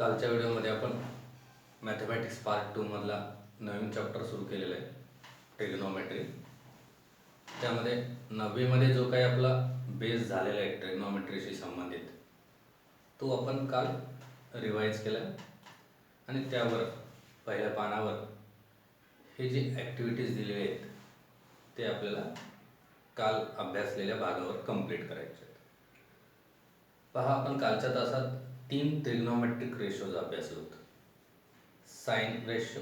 कालच्या व्हिडिओमध्ये आपण मॅथमॅटिक्स पार्ट 2 मधला नवीन चॅप्टर सुरू केलेला आहे, ट्रिग्नोमेट्री. त्यामध्ये 9वी मध्ये जो काही आपला बेस झालेला आहे ट्रिग्नोमेट्रीशी संबंधित, तो आपण काल रिवाईज केला आणि त्यावर पहिल्या पानावर हे जे ॲक्टिव्हिटीज दिलेले आहेत ते आपल्याला काल अभ्यासलेल्या भागावर कंप्लीट करायचे आहेत. पहा, आपण कालच्या तासात 3 ट्रिग्नोमेट्रिक रेशोज अभ्यासलो होतो. साइन रेशो,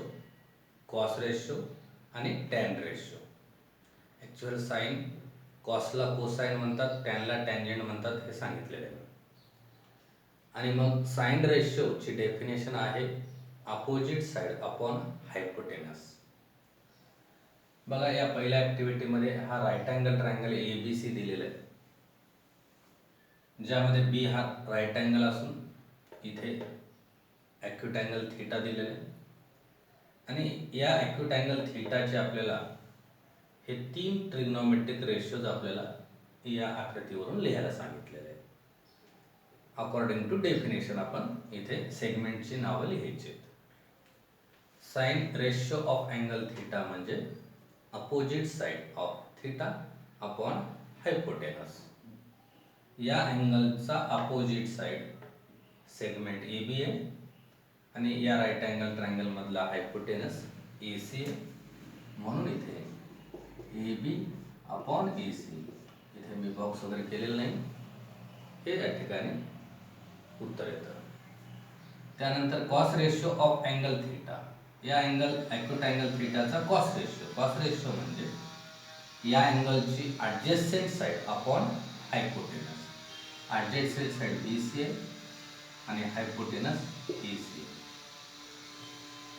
कॉस रेशो आणि टॅन रेशो. ॲक्च्युअल साइन कॉसला कोसाइन म्हणतात, टॅनला टॅन्जंट म्हणतात हे सांगितलेलं आहे. आणि मग साइन रेशोची डेफिनेशन आहे अपोजिट साइड अपॉन हायपोटेनस. बघा, या पहिल्या ॲक्टिव्हिटीमध्ये हा राईट अँगल ट्रायंगल ABC दिलेला आहे, ज्यामध्ये बी हा राईट अँगल असून इथे ॲक्यूट अँगल थीटा दिलेला आहे. आणि या ॲक्यूट अँगल थीटाचे आपल्याला हे 3 ट्रिग्नोमेट्रिक रेशोज आपल्याला या आकृतीवरून लिहायला सांगितलेले आहे. अकॉर्डिंग टू डेफिनेशन आपण इथे सेगमेंटची नावं लिहायची. Sine ratio of angle theta म्हणजे opposite side of theta upon hypotenuse. या अँगलचा अपोजिट साइड सेगमेंट AB आहे आणि या राईट अँगल ट्रायंगल मधला हायपोटेनस AC आहे. म्हणून इथे AB अपॉन AC, इथे मी बॉक्स वगैरे केलेलं नाही, हे या ठिकाणी उत्तर येतं. त्यानंतर cos ratio of angle theta, या ॲक्यूट अँगल थीटाचा कॉस रेशो. कॉस रेशो म्हणजे या अँगलची adjacent side upon hypotenuse. Adjacent side BC आहे आणि हायपोटेनस AC.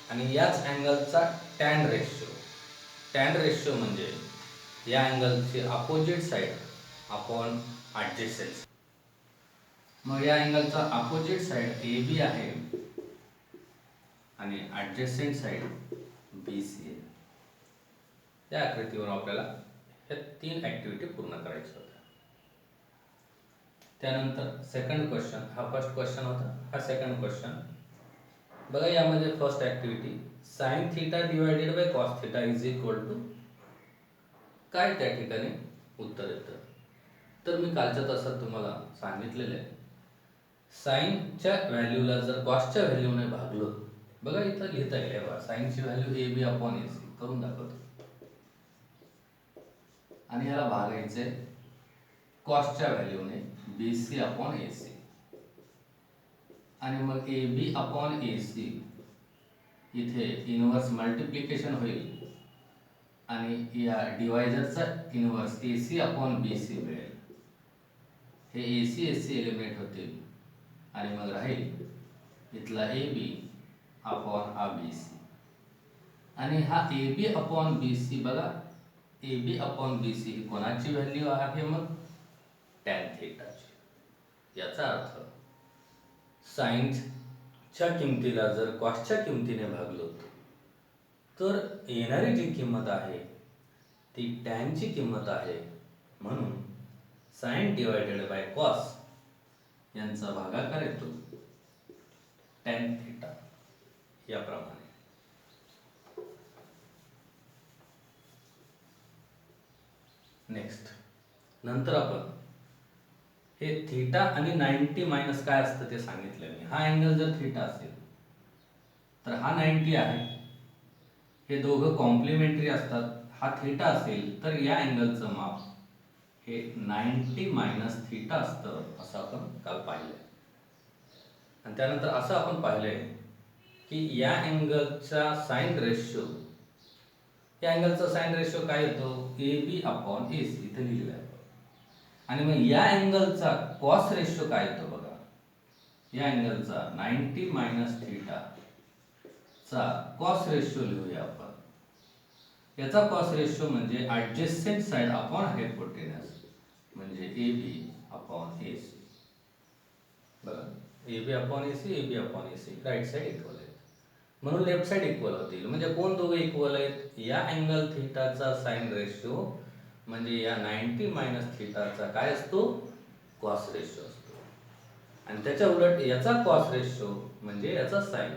आणि याच अँगलचा टॅन रेशो. टॅन रेशो म्हणजे या अँगलची अपोजिट साइड अपॉन ॲडजस्टंट. मग या अँगलचा अपोजिट साइड AB आहे आणि ॲडजस्टंट साइड BC आहे. या आकृतीवर आपल्याला ह्या 3 ॲक्टिव्हिटी पूर्ण करायच्या होत्या. त्यानंतर सेकंड क्वेश्चन, हा फर्स्ट क्वेश्चन होता, हा सेकंड क्वेश्चन बघा. यामध्ये first activity sine theta divided by cos theta is equal to काय, त्या ठिकाणी उत्तर येतं. तर मी कालच्या तासात तुम्हाला सांगितलेलं आहे, साइनच्या व्हॅल्यूला जर कॉसच्या व्हॅल्यूने भागलो, बघा इथं लिहिता येईल बघा, साइनची व्हॅल्यू AB अपॉन AC करून दाखवतो आणि ह्याला भागायचे कॉसच्या व्हॅल्यूने BC अपॉन AC. आणि मग AB अपॉन AC इथे इनवर्स मल्टिप्लिकेशन होईल आणि या डिवायझरचा इनवर्स AC अपॉन BC मिळेल. हे AC एलिमिनेट होतील आणि मग राहील इथला AB अपॉन हा BC. आणि हा AB अपॉन BC बघा, AB अपॉन BC ही कोणाची व्हॅल्यू आहे? मग टॅन थीटाची. याचा अर्थ साइनच्या किमतीला जर कॉसच्या किमतीने भागलो तर येणारी जी किंमत आहे ती टॅनची किंमत आहे. म्हणून साइन डिवायडेड बाय कॉस यांचा भागाकार येतो टॅन थीटा याप्रमाणे. नेक्स्ट, नंतर आपण हे थीटा आणि 90 मायनस काय असतं ते सांगितलं मी. हा अँगल जर थीटा असेल तर हा 90 आहे. हे दोघं कॉम्प्लिमेंटरी असतात. हा थीटा असेल तर या अँगलचं माप हे 90 मायनस थीटा असतं, असं आपण काल पाहिलं. आणि त्यानंतर असं आपण पाहिलंय की या अँगलचा साइन रेशो, या अँगलचा साइन रेशो काय येतो? AB अपॉन AC इथे लिहिलेलं आहे. आणि मग या अँगलचा कॉस रेशो काय येतो? बघा, या अँगलचा 90 मायनस थीटा चा कॉस रेशो लिहूया आपण. याचा कॉस रेशो म्हणजे ॲडजस्टंट साइड अपॉन हायपोटेनस म्हणजे AB अपॉन AC. बघा, AB upon AC right side equal आहेत, म्हणून लेफ्ट साइड इक्वल होतील. म्हणजे कोण दोघे इक्वल आहेत? या अँगल थीटाचा साइन रेशो म्हणजे या 90 मायनस थीटाचा काय असतो? कॉस रेशो असतो. आणि त्याच्या उलट याचा कॉस रेशो म्हणजे याचा साइन,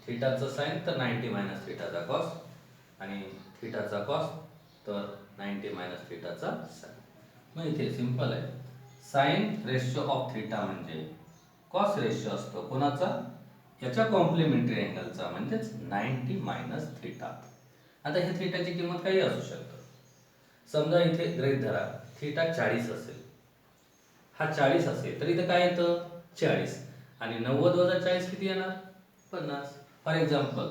थिटाचा साइन तर 90 मायनस थिटाचा कॉस आणि थिटाचा कॉस तर 90 मायनस थिटाचा साइन. मग इथे सिंपल आहे, साइन रेशो ऑफ थिटा म्हणजे कॉस रेशो असतो कोणाचा, याच्या कॉम्प्लिमेंटरी अँगलचा म्हणजेच 90 मायनस थिटा. आता हे थिटाची किंमत काही असू शकतं. समजा इथे गृहीत धरा थिटा 40 असेल, हा 40 असेल तर इथे काय येतं 40 आणि 90 वजा 40 किती येणार 50. फॉर एक्झाम्पल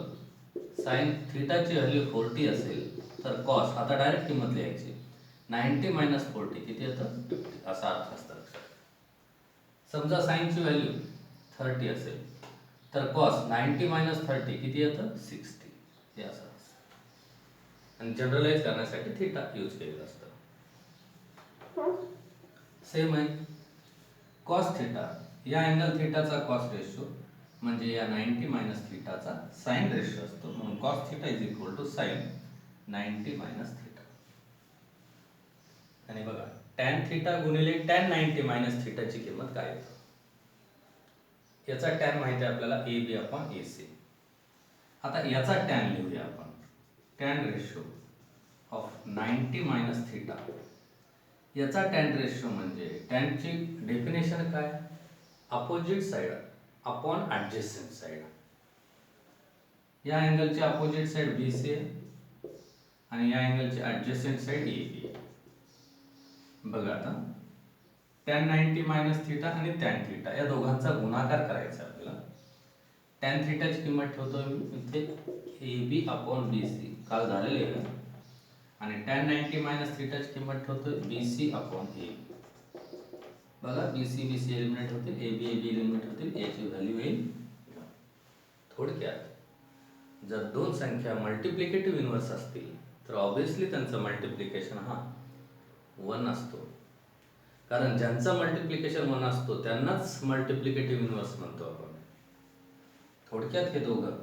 साइन थिटाची व्हॅल्यू 40 असेल तर कॉस, आता डायरेक्ट किंमत लिहायची, 90 मायनस 40 किती येतं 50 असा अर्थ असतो. समजा साइनची व्हॅल्यू 30 असेल तर कॉस 90 मायनस 30 किती येतं 60 हे असं. आणि जनरलाइज करण्यासाठी थिटा यूज केलेलं असतं. सेम आहे कॉस थिटा, या अँगल थिटाचा कॉस रेशो म्हणजे या 90 मायनस थिटाचा साइन रेशो असतो, म्हणून cos theta is equal to sine 90 minus theta. आणि बघा टॅन थिटा गुणिले टॅन 90 मायनस थिटाची किंमत काय येतं, याचा टॅन माहिती आहे आपल्याला A B upon A C. आता याचा टॅन लिहूया आपण, tan ratio of 90 minus theta, याचा टॅन रेशो म्हणजे टॅनची डेफिनेशन काय, opposite side upon adjacent side. या अँगलची अपोजिट साइड बी सी आहे आणि या अँगलची ॲडजेसंट साइड ए बी आहे. बघा आता टॅन 90 मायनस थिटा आणि टॅन थिटा या दोघांचा गुणाकार करायचा आपल्याला. टॅन थिटाची किंमत ठेवतोय मी इथे A B upon B C, काल झालेले आहे. आणि टॅन 90 मायनस थिटाची किंमत ठेवतोय बी सी अपॉन ए. बघा बी सी एलिमिनेट होतील, ए बी एलिमिनेट होतील, याची व्हॅल्यू येईल. थोडक्यात जर दोन संख्या मल्टिप्लिकेटिव्ह इन्व्हर्स असतील तर ऑब्विसली त्यांचं मल्टिप्लिकेशन हा 1 असतो, कारण ज्यांचा मल्टिप्लिकेशन 1 असतो त्यांनाच मल्टिप्लिकेटिव्ह इन्व्हर्स म्हणतो आपण. थोडक्यात हे दोघं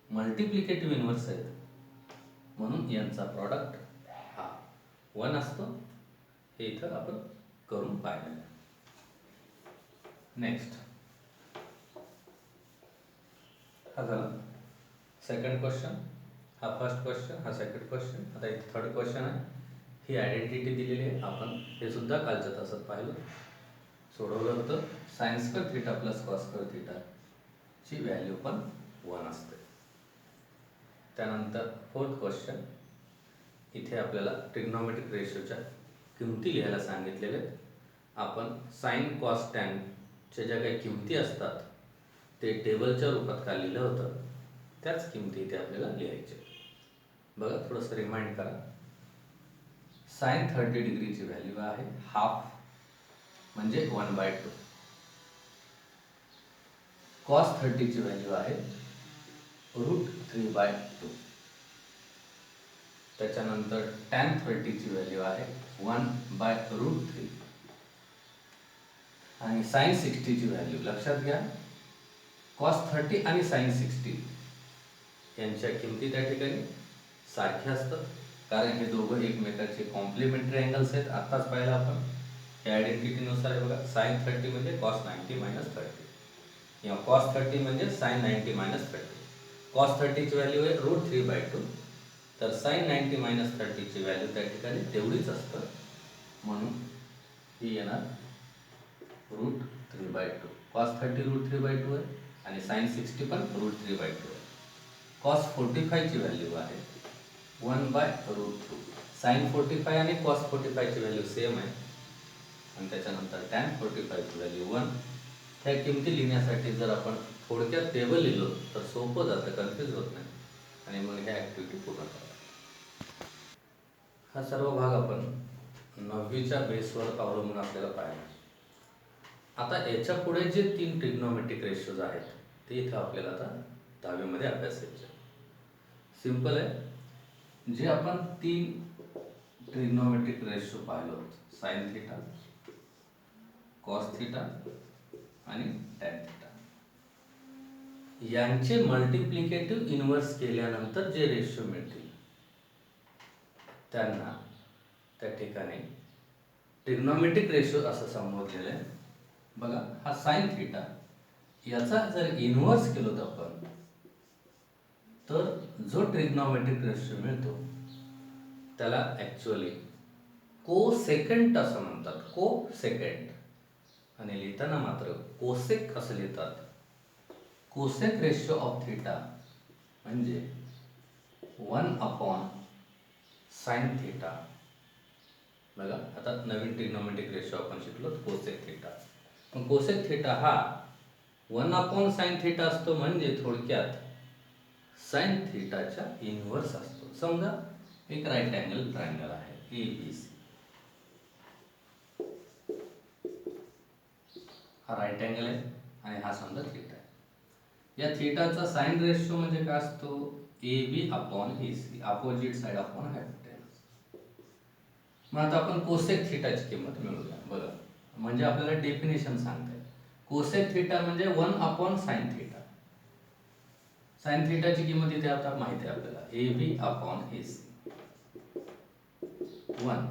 मल्टिप्लिकेटिव्ह इन्व्हर्स आहेत म्हणून यांचा प्रॉडक्ट हा 1 असतो. हे इथं आपण करून पाहिलं. नेक्स्ट हा झाला सेकंड क्वेश्चन, हा फर्स्ट क्वेश्चन, हा सेकंड क्वेश्चन. आता इथे थर्ड क्वेश्चन आहे, ही आयडेंटिटी दिलेली आहे, आपण हे सुद्धा कालच्या तासात पाहिलं, सोडवलं होतं. Sign square theta plus cos square theta ची व्हॅल्यू पण 1 असते. त्यानंतर फोर्थ क्वेश्चन, इथे आपल्याला ट्रिग्नोमेट्रिक रेशोच्या किमती लिहायला सांगितलेले आहेत. आपण साइन कॉस टॅन च्या ज्या काही किमती असतात ते टेबलच्या रूपात का लिहिलं होतं, त्याच किमती इथे आपल्याला लिहायचे. बघा थोडंसं रिमाइंड करा. साइन 30 डिग्रीची व्हॅल्यू आहे हाफ म्हणजे 1/2. कॉस 30 ची व्हॅल्यू आहे √3/2. त्याच्यानंतर टॅन 30 ची व्हॅल्यू आहे 1/√3. आणि साइन 60 ची व्हॅल्यू लक्षात घ्या, कॉस 30 आणि साइन 60 यांच्या किमती त्या ठिकाणी सारख्या असतात, कारण हे दोघं एकमेकाचे कॉम्प्लिमेंटरी अँगल्स आहेत. आत्ताच पाहिलं आपण या आयडेंटिटीनुसार आहे. बघा साइन 30 म्हणजे कॉस 90 मायनस 30 किंवा कॉस 30 म्हणजे साइन 90 मायनस 30. कॉस 30 ची व्हॅल्यू आहे √3/2, तर साइन 90 मायनस 30 ची व्हॅल्यू त्या ठिकाणी तेवढीच असतं, म्हणून ही येणार √3/2. कॉस 30 √3/2 आहे आणि साइन 60 पण √3/2 आहे. कॉस 45 ची व्हॅल्यू आहे 1/√2. साइन 45 आणि कॉस 45 ची व्हॅल्यू सेम आहे आणि त्याच्यानंतर टॅन 45 ची व्हॅल्यू 1. ह्या किमती लिहिण्यासाठी जर आपण थोडक्यात टेबल लिहिलो तर सोपं जातं, कन्फ्यूज होत नाही आणि मग ह्या ॲक्टिव्हिटी पूर्ण करा. हा सर्व भाग आपण 9वीच्या बेसवर अवलंबून आपल्याला पाहिजे. आता याच्या पुढे जे 3 ट्रिग्नोमेट्रिक रेशोज आहेत ते इथं आपल्याला आता 10वीमध्ये अभ्यासायचे. सिंपल आहे, जे आपण 3 ट्रिग्नोमेट्रिक रेशो पाहिलो, साइन थिटा, कॉस थिटा आणि टॅन थिटा, यांचे मल्टिप्लिकेटिव्ह इन्व्हर्स केल्यानंतर जे रेशो मिळतील त्यांना त्या ठिकाणी ट्रिग्नोमेट्रिक रेशो असं संबोधलेलं आहे. बघा हा साइन थिटा, याचा जर इन्व्हर्स केलो तर आपण, तर जो ट्रिग्नॉमेट्रिक रेशो मिळतो त्याला ॲक्च्युअली कोसेकंट असं म्हणतात, कोसेकंट. आणि लिहिताना मात्र कोसेक असं लिहितात. कोसेक रेशो ऑफ थिटा म्हणजे 1/sin थिटा. बघा आता नवीन ट्रिग्नॉमेट्रिक रेशो आपण शिकलो कोसेक थिटा. मग कोसेक थिटा हा 1/sin थिटा असतो, म्हणजे थोडक्यात साइन थिटाच्या इन्व्हर्स असतो. समजा एक राईट अँगल ट्रायंगल आहे ABC. हा राईट अँगल आहे आणि हा समजा थिटा आहे. या थिटाचा साइन रेशो म्हणजे काय असतो? AB/AC, opposite side upon hypotenuse. मग आता आपण कोसेक थिटाची किंमत मिळवूया. बघा म्हणजे आपल्याला डेफिनेशन सांगताय. कोसेक थिटा म्हणजे 1/sin थिटा. साइन थिटाची किंमत इथे आता माहिती आहे आपल्याला, AB/AC. 1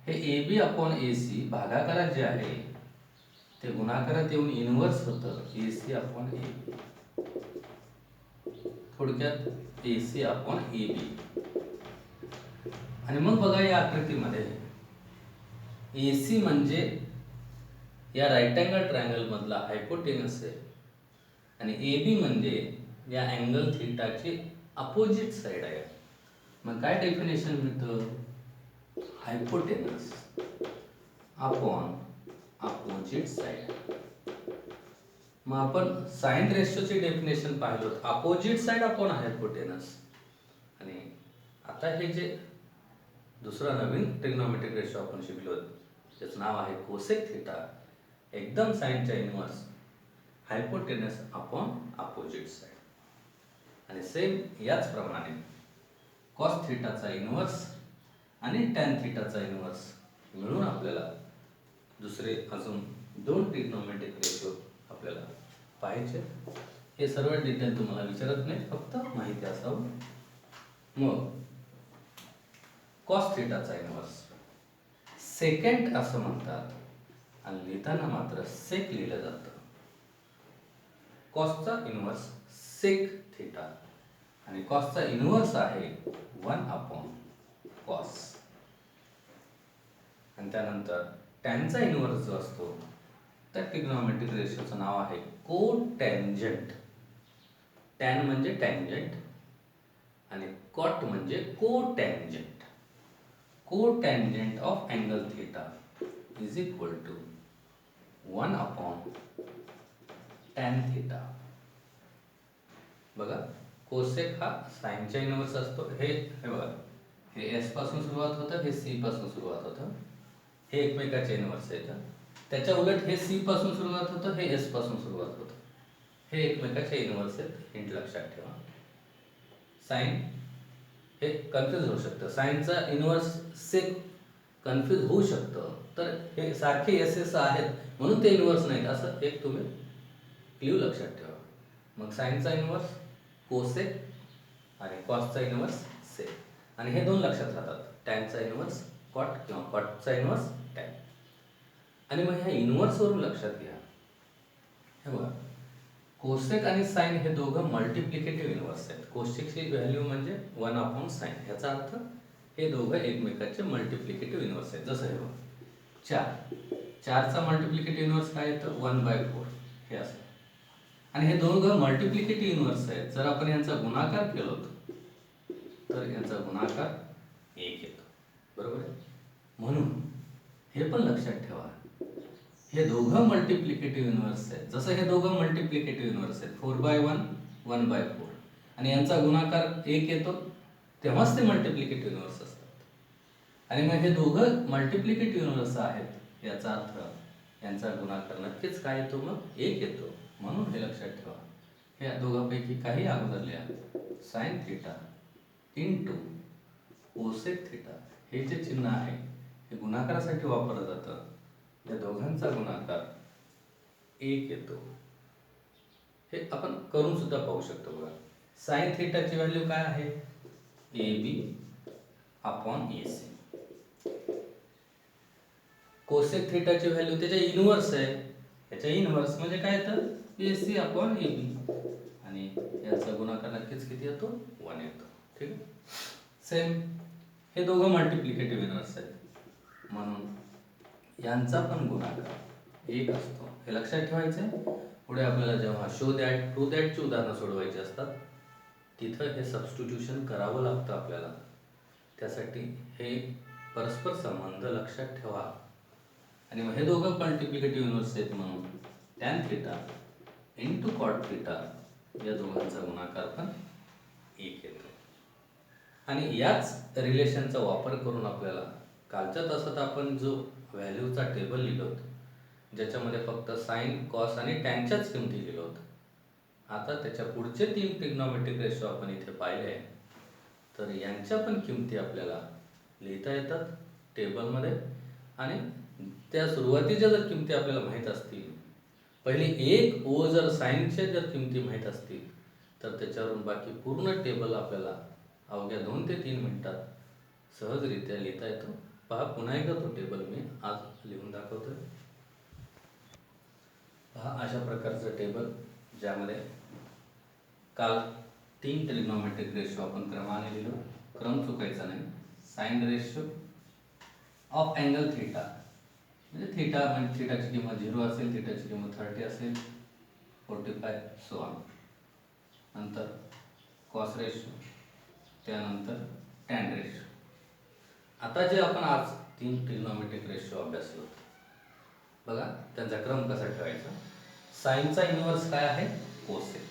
हे AB/AC भागाकारात जे आहे ते गुणाकारात येऊन इन्व्हर्स होतं AC/AB. थोडक्यात AC/AB. आणि मग बघा या आकृतीमध्ये AC म्हणजे या राईट अँगल ट्रायंगल मधला हायपोटेनस आहे आणि AB म्हणजे या अँगल थिटाची अपोजिट साइड आहे. मग काय डेफिनेशन मिळतं? Hypotenuse upon opposite side. मग आपण साइन रेशोची डेफिनेशन पाहिलो, अपोजिट साइड अपॉन हायपोटेनस. आणि आता हे जे दुसरा नवीन ट्रिग्नॉमेट्रिक रेशो आपण शिकलो त्याचं नाव आहे कोसेक थिटा, एकदम साइनच्या inverse, hypotenuse upon opposite side. आणि सेम याच प्रमाणे कॉस थिटाचा इन्व्हर्स आणि टॅन थिटाचा इन्व्हर्स मिळून आपल्याला दुसरे अजून 2 ट्रिग्नॉमेट्रिक रेशो आपल्याला पाहायचे. हे सर्व डिटेल तुम्हाला विचारत नाही, फक्त माहिती असावं. मग कॉस थिटाचा इन्व्हर्स सेकंड असं म्हणतात आणि लिहिताना मात्र सेक लिहिलं जातं. कॉसचा इन्व्हर्स सेक थिटा आणि कॉसचा इन्व्हर्स आहे 1/cos. आणि त्यानंतर टॅनचा इन्व्हर्स जो असतो त्या ट्रिग्नॉमेट्रिक रेशोचं नाव आहे कोटॅन्जंट. टॅन म्हणजे टँजंट आणि कॉट म्हणजे cotangent. Cotangent of angle theta is equal to 1/tan theta. बघा कोसेक हा साइनच्या इन्व्हर्स असतो. हे बघा, हे एस पासून सुरुवात होतं, हे सी पासून सुरुवात होतं, हे एकमेकाचे इन्व्हर्स आहेत. त्याच्या उलट हे सी पासून सुरुवात होतं, हे एस पासून सुरुवात होतं, हे एकमेकाचे इन्व्हर्स आहेत. हिंट लक्षात ठेवा. साइन हे कन्फ्यूज होऊ शकतं, साइनचा इन्व्हर्स सेक कन्फ्यूज होऊ शकतं, तर हे सारखे एस एस आहेत म्हणून ते इन्व्हर्स नाहीत असं एक तुम्ही क्ल्यू लक्षात ठेवा. मग साइनचा इन्व्हर्स कोसेक आणि कॉसचा इन्व्हर्स सेक, आणि हे 2 लक्षात राहतात, टॅनचा इन्व्हर्स कॉट किंवा कॉटचा इन्व्हर्स टॅन. आणि मग ह्या इन्व्हर्सवरून लक्षात घ्या, हे बघा कोसेक आणि साइन हे दोघं मल्टिप्लिकेटिव्ह इन्व्हर्स आहेत. कोसेकची व्हॅल्यू म्हणजे 1/sin, याचा अर्थ हे दोघं एकमेकाचे मल्टिप्लिकेटिव्ह इन्व्हर्स आहेत. जसं हे बघा 4चा मल्टिप्लिकेटिव्ह इन्व्हर्स काय येतं? 1/4 हे असं. आणि हे दोघं मल्टिप्लिकेटिव्ह इन्व्हर्स आहेत. जर आपण यांचा गुणाकार केलो तर यांचा गुणाकार 1 येतो, बरोबर आहे. म्हणून हे पण लक्षात ठेवा, हे दोघं मल्टिप्लिकेटिव्ह इन्व्हर्स आहेत. जसं हे दोघं मल्टिप्लिकेटिव्ह इन्व्हर्स आहेत, 4/1 1/4, आणि यांचा गुणाकार 1 येतो, तेव्हाच ते मल्टिप्लिकेटिव्ह इन्व्हर्स असतात. आणि मग हे दोघं मल्टिप्लिकेटिव्ह इन्व्हर्स आहेत, याचा अर्थ यांचा गुणाकार नक्कीच काय येतो? मग 1 येतो. म्हणून हे लक्षात ठेवा, ह्या दोघांपैकी काही अगोदर लिहा. Sine theta into cosec theta, हे जे चिन्ह आहे हे गुणाकारासाठी वापरलं जातं. या दोघांचा गुणाकार 1 येतो. हे आपण करून सुद्धा पाहू शकतो. बघा साइन थिटाची व्हॅल्यू काय आहे? AB/AC. कोसेक थिटाची व्हॅल्यू त्याच्या इन्व्हर्स आहे, ह्याच्या इनव्हर्स म्हणजे काय येतं, AC अपॉन AB, आणि याचा गुणाकार नक्कीच किती येतो, 1 येतो. ठीक आहे. सेम हे दोघं मल्टिप्लिकेटिव्ह इनव्हर्स आहेत, म्हणून यांचा पण गुणाकार 1 असतो. हे लक्षात ठेवायचं आहे. पुढे आपल्याला जेव्हा शो दॅट, ट्रू दॅटची उदाहरणं सोडवायची असतात, तिथं हे सबस्टिट्यूशन करावं लागतं आपल्याला. त्यासाठी हे परस्पर संबंध लक्षात ठेवा. आणि मग हे दोघं मल्टिप्लिकेटिव्ह इनव्हर्स आहेत, म्हणून tan theta into cot theta या दोघांचा गुणाकार पण 1 येतो. आणि याच रिलेशनचा वापर करून आपल्याला कालच्या तासात आपण जो व्हॅल्यूचा टेबल लिहिलो होतो, ज्याच्यामध्ये फक्त साइन, कॉस आणि टॅनच्याच किमती लिहिलो होतं, आता त्याच्या पुढचे 3 ट्रिग्नॉमेट्रिक रेशो आपण इथे पाहिले आहे. तर यांच्या पण किमती आपल्याला लिहिता येतात टेबलमध्ये. आणि त्या सुरुवातीच्या जर किमती आपल्याला माहीत असतील, पहिली एक ओ जर साईनच्या जर किमती माहीत असतील, तर त्याच्यावरून बाकी पूर्ण टेबल आपल्याला अवघ्या 2 ते 3 मिनिटात सहजरित्या लिहिता येतो. पहा पुन्हा एकदा तो टेबल मी आज लिहून दाखवतोय. पहा अशा प्रकारचं टेबल, ज्यामध्ये काल 3 ट्रिग्नॉमेट्रिक रेशो आपण क्रमाने लिहिलो, क्रम चुकायचा नाही. Sine ratio of angle theta, म्हणजे थिटा म्हणजे थिटाची किंमत 0 असेल, थिटाची किंमत 30 असेल, 45 सो ऑन. नंतर कॉस रेशो, त्यानंतर टॅन रेशो. आता जे आपण आज 3 ट्रिग्नॉमेट्रिक रेशो अभ्यासलो, बघा त्यांचा क्रम कसा ठेवायचा. साइनचा इनव्हर्स काय आहे, कोसेक.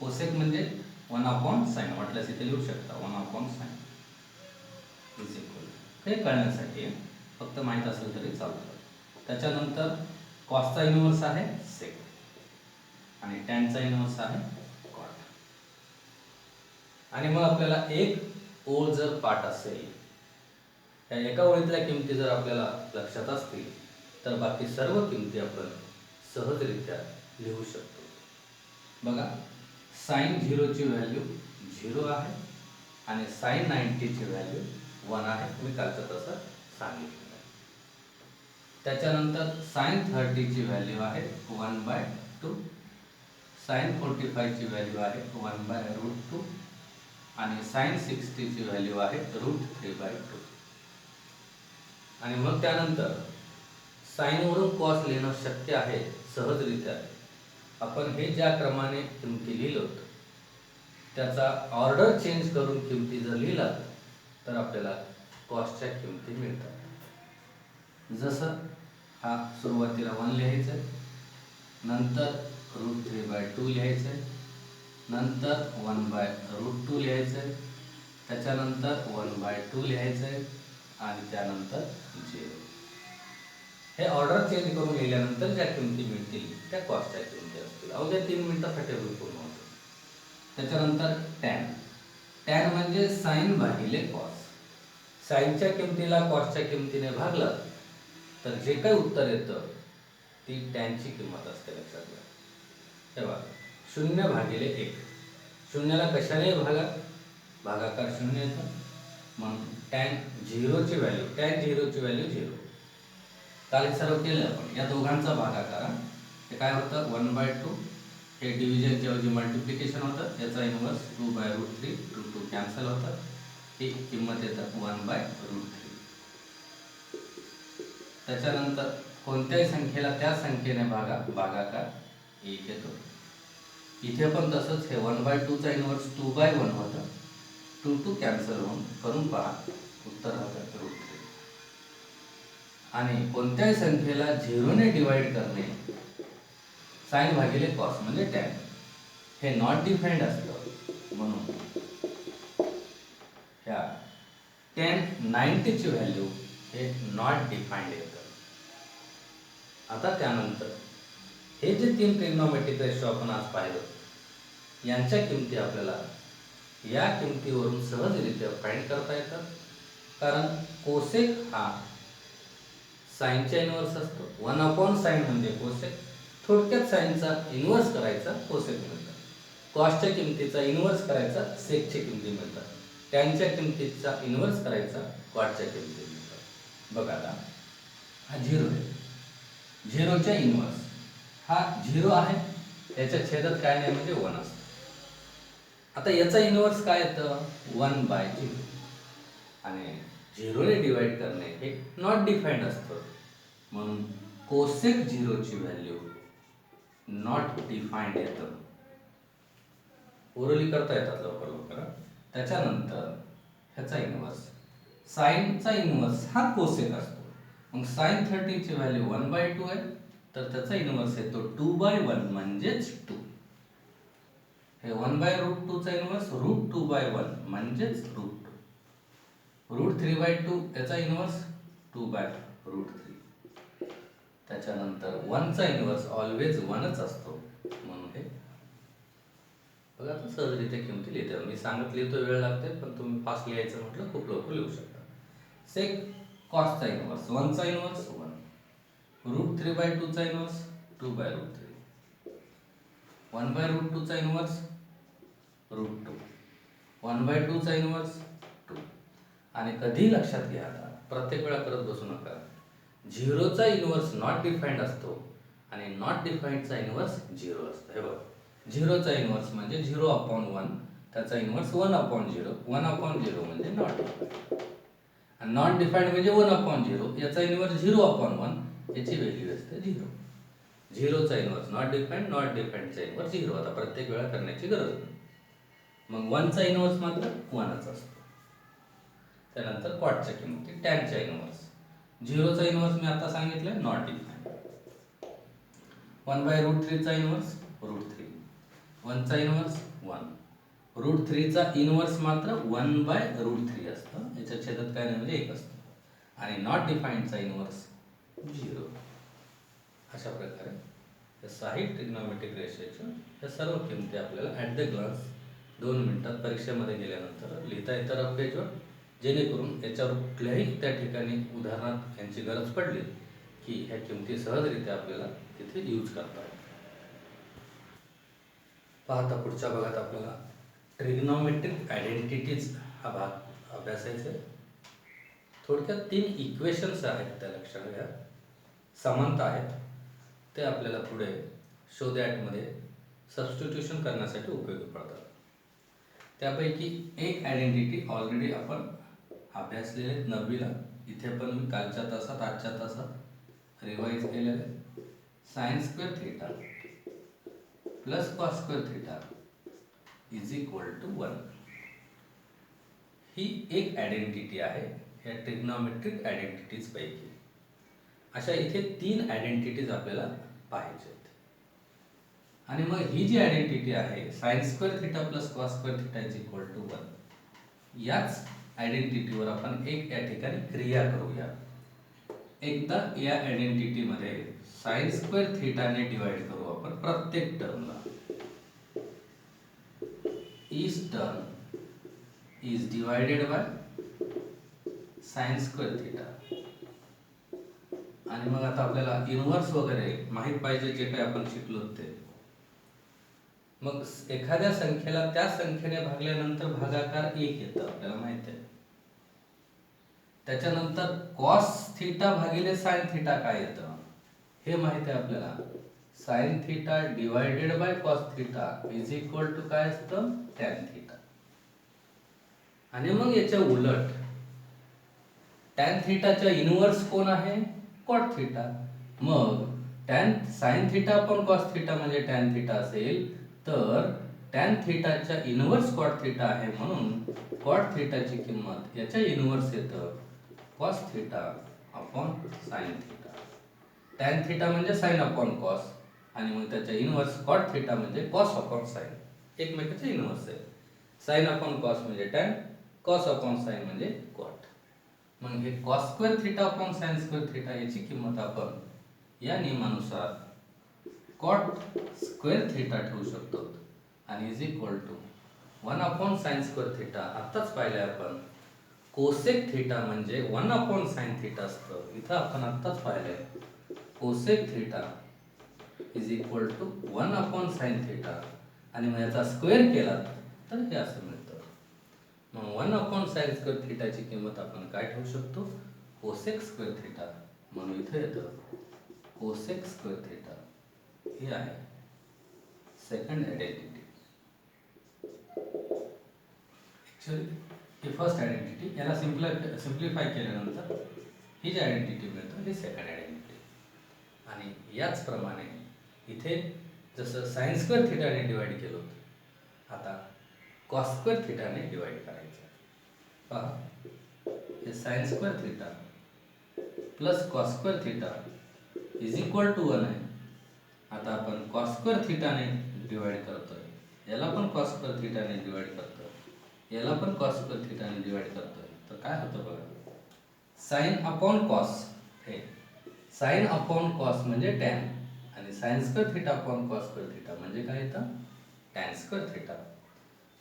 कोसेक म्हणजे 1 अपॉन साइन, म्हटल्यास इथे लिहू शकता 1 अपॉन साइन इज इक्वल. हे कळण्यासाठी आहे, फक्त माहीत असेल तरी चालतं. त्याच्यानंतर कॉसचा इनव्हर्स आहे सेक, आणि टॅनचा इनव्हर्स आहे कॉट. आणि मग आपल्याला एक ओळ जर पाठ असेल, त्या एका ओळीतल्या किमती जर आपल्याला लक्षात असतील, तर बाकी सर्व किमती आपण सहजरित्या लिहू शकतो. बघा, साइन 0 ची व्हॅल्यू 0 आहे आणि साइन 90 ची व्हॅल्यू 1 आहे. मी कालचं तसं सांगितलं. त्याच्यानंतर साइन 30 ची व्हॅल्यू आहे 1/2, साइन 45 ची व्हॅल्यू आहे 1/√2, आणि साइन 60 ची व्हॅल्यू आहे √3/2. आणि मग त्यानंतर साइनवरून कॉस लिहिणं शक्य आहे सहजरित्या. आपण हे ज्या क्रमाने किमती लिहिलो, त्याचा ऑर्डर चेंज करून किमती जर लिहिलात, तर आपल्याला कॉसच्या किमती मिळतात. जसं हा सुरुवातीला 1 लिहायचं आहे, नंतर √3/2 लिहायचं आहे, नंतर 1/√2 लिहायचं आहे, त्याच्यानंतर 1/2 लिहायचं आहे, आणि त्यानंतर 0. हे ऑर्डर चेंज करून लिहिल्यानंतर ज्या किमती मिळतील त्या कॉस्टच्या किमती असतील. अवघ्या 3 मिनिटात टेबल पूर्ण होतं. त्याच्यानंतर टॅन. टॅन म्हणजे साइन भागिले कॉस. साइनच्या किमतीला कॉसच्या किमतीने भागलं, तर जे काही उत्तर येतं ती टॅनची किंमत असते. लक्षात घ्या. तेव्हा 0/1. शून्याला कशाने भागा, भागाकार 0 येतं, म्हणून टॅन 0 ची व्हॅल्यू, टॅन 0 ची व्हॅल्यू 0. काल सर्व केलं आपण, या दोघांचा भागाकार, हे काय होतं 1/2. हे डिव्हिजनच्या ऐवजी मल्टिप्लिकेशन होतं, याचा इनव्हर्स 2/√3, 2 कॅन्सल होतं, ही किंमत येतं 1/√3. त्याच्यानंतर कोणत्याही संख्येला त्या संख्येने भागाकार 1 येतो. इथे पण तसंच, हे 1/2चा इनव्हर्स 2/1 होतं, 2 कॅन्सल होऊन करून पहा, उत्तर होतं √3. आणि कोणत्याही संख्येला 0 ने डिवाइड करणे, साइन भागिले कॉस म्हणजे टॅन, हे नॉट डिफाइंड असतं, म्हणून ह्या टॅन 90 ची व्हॅल्यू हे नॉट डिफाइंड येतं. आता त्यानंतर हे जे 3 ट्रिग्नॉमेट्रिक रेशो आपण आज पाहिलं, यांच्या किमती आपल्याला या किमतीवरून सहजरित्या फाइंड करता येतात. कारण कोसेक हा साइनच्या इनव्हर्स असतो. 1 अपॉन साइन म्हणजे कोसेक. थोडक्यात साइनचा इनव्हर्स करायचा, कोसेक मिळतात. कॉसच्या किमतीचा इनव्हर्स करायचा, सेकच्या किमती मिळतात. टॅनच्या किमतीचा इनव्हर्स करायचा, कॉटच्या किमती मिळतात. बघा आता हा झिरो आहे, झिरोच्या इनवर्स हा झिरो आहे, त्याच्या छेदात काय नाही म्हणजे 1 असतं. आता याचा इनवर्स काय येतं 1/0 आणि झिरोने डिवाइड करणे हे नॉट डिफाईन्ड असतं, म्हणून कोसेक झिरोची व्हॅल्यू नॉट डिफाईन्ड येतं. ओरली करता येतात लवकर लवकर. त्याच्यानंतर ह्याचा इनवर्स साईनचा इनवर्स हा कोसेक असतो. मग साइन 30 ची व्हॅल्यू 1/2 आहे, तर त्याचा इनवर्स येतो 2/1 म्हणजेच 2. हे 1/√2 चा इनवर्स √2/1 म्हणजेच √2. √3/2 याचा इनवर्स 2/√3. त्याच्यानंतर 1 चा इनवर्स ऑलवेज 1च असतो, म्हणून हे बघा आता सहजरित्या किमती लिहिते मी. सांगत लिहितो वेळ लागते, पण तुम्ही फास्ट लिहायचं म्हटलं खूप लवकर लिहू शकता. सेक कॉसचा इनवर्स 1 चा इनवर्स 1, √3/2 चा इनवर्स 2/√3, 1/√2 चा इनवर्स √2, 1/2 चा इनवर्स 2. आणि कधी लक्षात घ्या, आता प्रत्येक वेळा करत बसू नका. झिरोचा इनवर्स नॉट डिफाईन्ड असतो आणि नॉट डिफाईन्डचा इनवर्स झिरो असतो. हे बघा, झिरोचा इनवर्स म्हणजे 0/1, त्याचा इनवर्स 1/0, 1/0 म्हणजे नॉट डिफाईन्ड. आणि नॉट डिफाईन्ड म्हणजे 1/0, याचा इनवर्स 0/1, याची व्हॅल्यू असते 0. झिरोचा इनवर्स नॉट डिफाईन्ड, नॉट डिफाईन्डचा इनवर्स 0. आता प्रत्येक वेळा करण्याची गरज नाही. मग 1 चा इनवर्स मात्र 1च असतो. त्यानंतर कॉटच्या किमती, टॅनच्या इनवर्स. झिरोचा इनवर्स मी आता सांगितलं नॉट डिफाईन्ड, 1/√3 चा इनवर्स √3, 1 चा इनवर्स 1, √3 चा इनवर्स मात्र 1/√3 असतं, याच्या छेदात काय नाही म्हणजे 1 असतं. आणि नॉट डिफाईन्डचा इनवर्स 0. अशा प्रकारे या 6 ट्रिग्नोमेट्रिक रेशोच्या या सर्व किमती आपल्याला ॲट द ग्लान्स 2 मिनिटात परीक्षेमध्ये गेल्यानंतर लिहिता येतं रफ पेजवर, जेणेकरून याच्यावर कुठल्याही त्या ठिकाणी उदाहरणात यांची गरज पडली की ह्या किमती सहजरित्या आपल्याला तिथे यूज करता येतात. पाहता पुढच्या भागात आपल्याला ट्रिग्नोमेट्रिक आयडेंटिटीज हा भाग अभ्यासायचा आहे. थोडक्यात 3 इक्वेशन्स आहेत, त्या लक्षात घ्या, समानता आहेत. ते आपल्याला पुढे शो दॅटमध्ये सबस्टिट्यूशन करण्यासाठी उपयोगी पडतात. त्यापैकी एक आयडेंटिटी ऑलरेडी आपण अभ्यासलेले 9वीला, इथे पण मी कालच्या तासात आजच्या तासात रिवाइज केलेले. sin² theta plus cos² theta is equal to 1. ही एक आयडेंटिटी आहे या ट्रिग्नोमेट्रिक आयडेंटिटीज पैकी. अशा इथे 3 आयडेंटिटीज आपल्याला पाहिजेत. आणि मग ही जी आयडेंटिटी आहे sin² theta plus cos² theta is equal to 1, याच आयडेंटिटीवर आपण एक या ठिकाणी क्रिया करूया. एकदा या आयडेंटिटीमध्ये sin² थीटाने डिवाइड करू आपण प्रत्येक टर्मला. Each term is divided by sin² theta. आणि मग आता आपल्याला इनवर्स वगैरे माहीत पाहिजे, जे काही आपण शिकलो ते. मग एखाद्या संख्येला त्या संख्येने भागल्यानंतर भागाकार 1 येतं, आपल्याला माहिती आहे. त्याच्यानंतर cos थीटा भागिले sin थीटा काय येतं हे माहिती आहे आपल्याला. sin theta divided by cos theta is equal to काय असतं tan थीटा. आणि मग याच्या उलट tan थीटाच्या इनवर्स कोण आहे cot थीटा. मग sin theta upon cos theta म्हणजे tan थीटा असेल, तर tan थीटाच्या इनवर्स cot थीटा आहे, म्हणून cot थीटाची किंमत याच्या इनवर्स येतं cos theta upon sin theta. tan theta म्हणजे sin अपॉन cos आणि मग त्याच्या इनवर्स cot थीटा म्हणजे cos अपॉन sin, एकमेकाचे इनवर्स आहे. sin अपॉन cos म्हणजे tan, cos अपॉन sin म्हणजे cot. मग हे cos² theta upon sin² theta याची किंमत आपण या नियमानुसार cot² थीटा ठेवू शकतो आणि is equal to 1 upon sin² theta. आत्ताच पाहिलंय आपण कोसेक थीटा म्हणजे 1 अपॉन sin थीटा असतं. इथं आपण आत्ताच पाहिलंय cosec theta is equal to 1 upon sin theta आणि मग याचा स्क्वेअर केला तर हे असं मिळतं. मग 1 अपॉन sin² थीटाची किंमत आपण काय ठेवू शकतो कोसेक² थीटा म्हणून इथे येतं कोसेक स्क्वेअर थिटा. ही आहे सेकंड आयडेंटिटी. ॲक्च्युअली ही फर्स्ट आयडेंटिटी. याला सिम्प्लिफाय केल्यानंतर ही जी आयडेंटिटी मिळतं ही सेकंड आयडेंटिटी. आणि याचप्रमाणे इथे जसं साइन स्क्वेअर थिटाने डिवाइड केलं होतं, आता कॉस स्क्वेअर थिटाने डिवाइड करायचं. पहा, हे sine square theta plus cos square theta is equal to 1 आहे. आता आपण कॉस स्क्वेअर थिटाने डिवाइड करतोय, याला पण कॉस स्क्वेअर थिटाने डिवाइड करतोय, याला पण कॉस स्क्वेअर थिटाने डिवाइड करतोय. तर काय होतं बघा, साइन अपॉन कॉस, हे साइन अपॉन कॉस म्हणजे टॅन, आणि sine square theta upon cos square theta म्हणजे काय येतं, टॅन स्क्वेअर थिटा.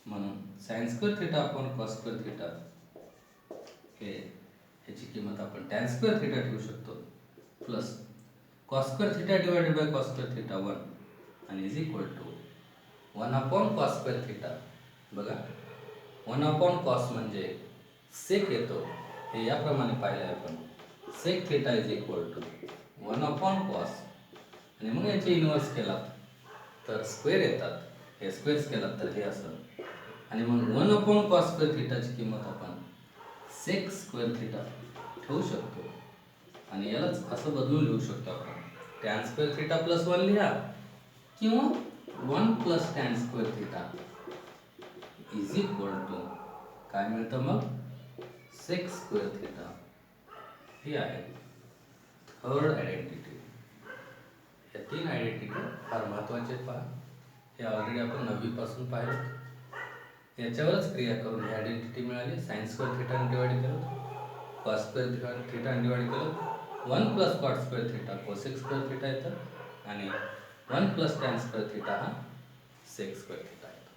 म्हणून sine square theta upon cos square theta हे ह्याची किंमत आपण टॅन स्क्वेअर थिटा ठेवू शकतो, plus cos square theta divided by cos square theta 1 आणि is equal to 1 upon cos square theta. बघा, 1 अपॉन कॉस म्हणजे सेक येतो, हे याप्रमाणे पाहिलं आहे आपण. Sec theta is equal to 1 upon cos, आणि मग याचे इन्व्हर्स केलात तर स्क्वेअर येतात, हे स्क्वेअर्स केलात तर हे असं, आणि मग 1 अपॉन कॉस स्क्वेअर थिटाची किंमत आपण सेक स्क्वेअर थिटा ठेवू शकतो. आणि यालाच असं बदलून लिहू शकतो आपण, टॅन स्क्वेअर थिटा प्लस 1 लिहा, किंवा 1 plus tan square theta is equal to काय मिळतं मग, सेक स्क्वेअर थिटा. ही आहे थर्ड आयडेंटिटी. या 3 आयडेंटिटी फार महत्त्वाचे आहेत. पहा, हे ऑलरेडी आपण 9वी पासून पाहिलं. याच्यावरच क्रिया करून ही आयडेंटिटी मिळाली. साइन स्क्वेअर थिटाने डिवाइड केलं, कॉस स्क्वेअर थिटाने डिवाइड केलं, 1 plus cot square theta cosec square theta येतं, आणि 1 प्लस टॅन स्क्वेअर थिटा हा सेक स्क्वेअर थिटा येतो.